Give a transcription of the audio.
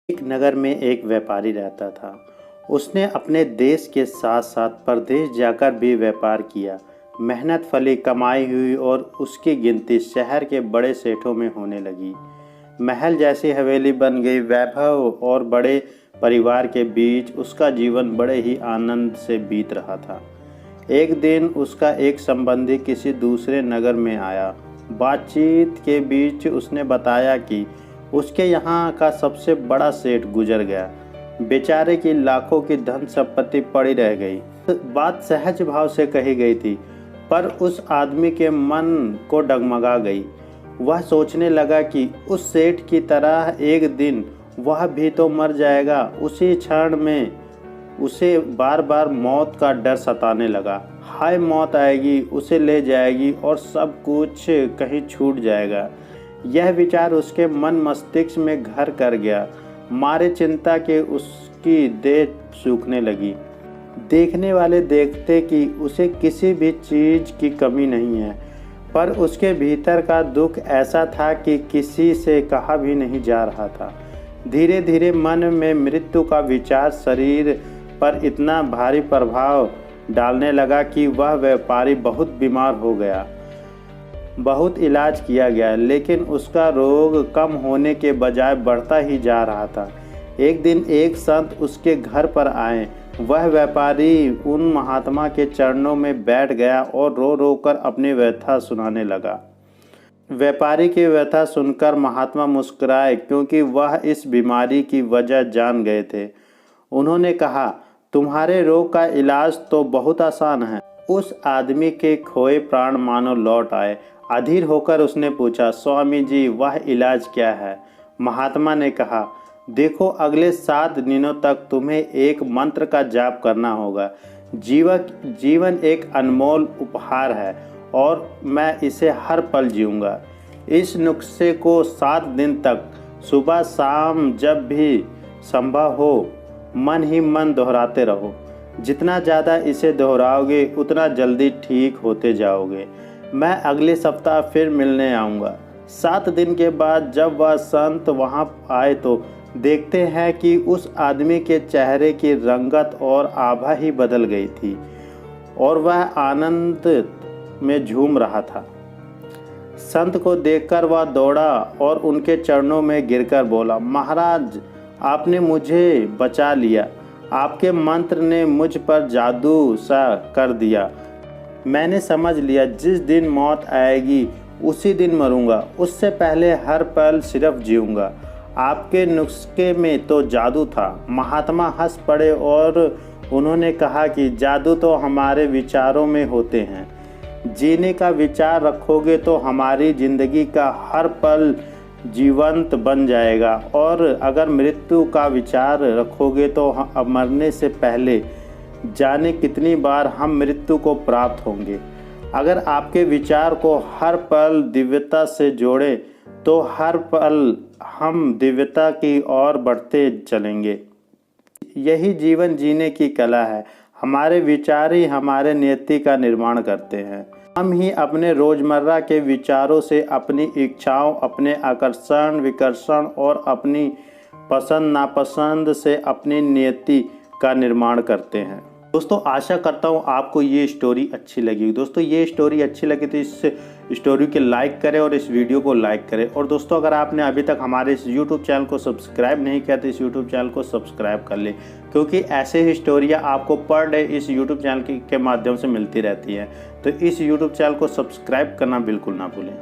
एक नगर में एक व्यापारी रहता था। उसने अपने देश के साथ साथ परदेश जाकर भी व्यापार किया। मेहनत फली, कमाई हुई और उसकी गिनती शहर के बड़े सेठों में होने लगी। महल जैसी हवेली बन गई। वैभव और बड़े परिवार के बीच उसका जीवन बड़े ही आनंद से बीत रहा था। एक दिन उसका एक संबंधी किसी दूसरे नगर में आया। बातचीत के बीच उसने बताया कि उसके यहाँ का सबसे बड़ा सेठ गुजर गया। बेचारे की लाखों की धन संपत्ति पड़ी रह गई। बात सहज भाव से कही गई थी, पर उस आदमी के मन को डगमगा गई। वह सोचने लगा कि उस सेठ की तरह एक दिन वह भी तो मर जाएगा। उसी क्षण में उसे बार बार मौत का डर सताने लगा। हाय, मौत आएगी, उसे ले जाएगी और सब कुछ कहीं छूट जाएगा। यह विचार उसके मन मस्तिष्क में घर कर गया। मारे चिंता के उसकी देह सूखने लगी। देखने वाले देखते कि उसे किसी भी चीज़ की कमी नहीं है, पर उसके भीतर का दुख ऐसा था कि किसी से कहा भी नहीं जा रहा था। धीरे धीरे मन में मृत्यु का विचार शरीर पर इतना भारी प्रभाव डालने लगा कि वह व्यापारी बहुत बीमार हो गया। बहुत इलाज किया गया, लेकिन उसका रोग कम होने के बजाय बढ़ता ही जा रहा था। एक दिन एक संत उसके घर पर आए। वह व्यापारी उन महात्मा के चरणों में बैठ गया और रो रो कर अपनी व्यथा सुनाने लगा। व्यापारी की व्यथा सुनकर महात्मा मुस्कुराए, क्योंकि वह इस बीमारी की वजह जान गए थे। उन्होंने कहा, तुम्हारे रोग का इलाज तो बहुत आसान है। उस आदमी के खोए प्राण मानो लौट आए। अधीर होकर उसने पूछा, स्वामी जी, वह इलाज क्या है? महात्मा ने कहा, देखो, अगले 7 दिनों तक तुम्हें एक मंत्र का जाप करना होगा। जीवन एक अनमोल उपहार है और मैं इसे हर पल जीऊँगा। इस नुस्खे को 7 दिन तक सुबह शाम जब भी संभव हो मन ही मन दोहराते रहो। जितना ज़्यादा इसे दोहराओगे उतना जल्दी ठीक होते जाओगे। मैं अगले सप्ताह फिर मिलने आऊँगा। 7 दिन के बाद जब वह संत वहाँ आए तो देखते हैं कि उस आदमी के चेहरे की रंगत और आभा ही बदल गई थी और वह आनंद में झूम रहा था। संत को देखकर वह दौड़ा और उनके चरणों में गिरकर बोला, महाराज, आपने मुझे बचा लिया। आपके मंत्र ने मुझ पर जादू सा कर दिया। मैंने समझ लिया, जिस दिन मौत आएगी उसी दिन मरूंगा। उससे पहले हर पल सिर्फ जीऊंगा। आपके नुस्खे में तो जादू था। महात्मा हंस पड़े और उन्होंने कहा कि जादू तो हमारे विचारों में होते हैं। जीने का विचार रखोगे तो हमारी जिंदगी का हर पल जीवंत बन जाएगा, और अगर मृत्यु का विचार रखोगे तो मरने से पहले जाने कितनी बार हम मृत्यु को प्राप्त होंगे। अगर आपके विचार को हर पल दिव्यता से जोड़ें तो हर पल हम दिव्यता की ओर बढ़ते चलेंगे। यही जीवन जीने की कला है। हमारे विचार ही हमारे नियति का निर्माण करते हैं। हम ही अपने रोजमर्रा के विचारों से अपनी इच्छाओं, अपने आकर्षण विकर्षण और अपनी पसंद नापसंद से अपनी नियति का निर्माण करते हैं। दोस्तों, आशा करता हूँ आपको ये स्टोरी अच्छी लगी। दोस्तों, ये स्टोरी अच्छी लगी तो इस स्टोरी को लाइक करें और इस वीडियो को लाइक करें। और दोस्तों, अगर आपने अभी तक हमारे इस YouTube चैनल को सब्सक्राइब नहीं किया तो इस YouTube चैनल को सब्सक्राइब कर लें, क्योंकि ऐसे ही स्टोरियाँ आपको पर डे इस YouTube चैनल के माध्यम से मिलती रहती हैं। तो इस YouTube चैनल को सब्सक्राइब करना बिल्कुल ना भूलें।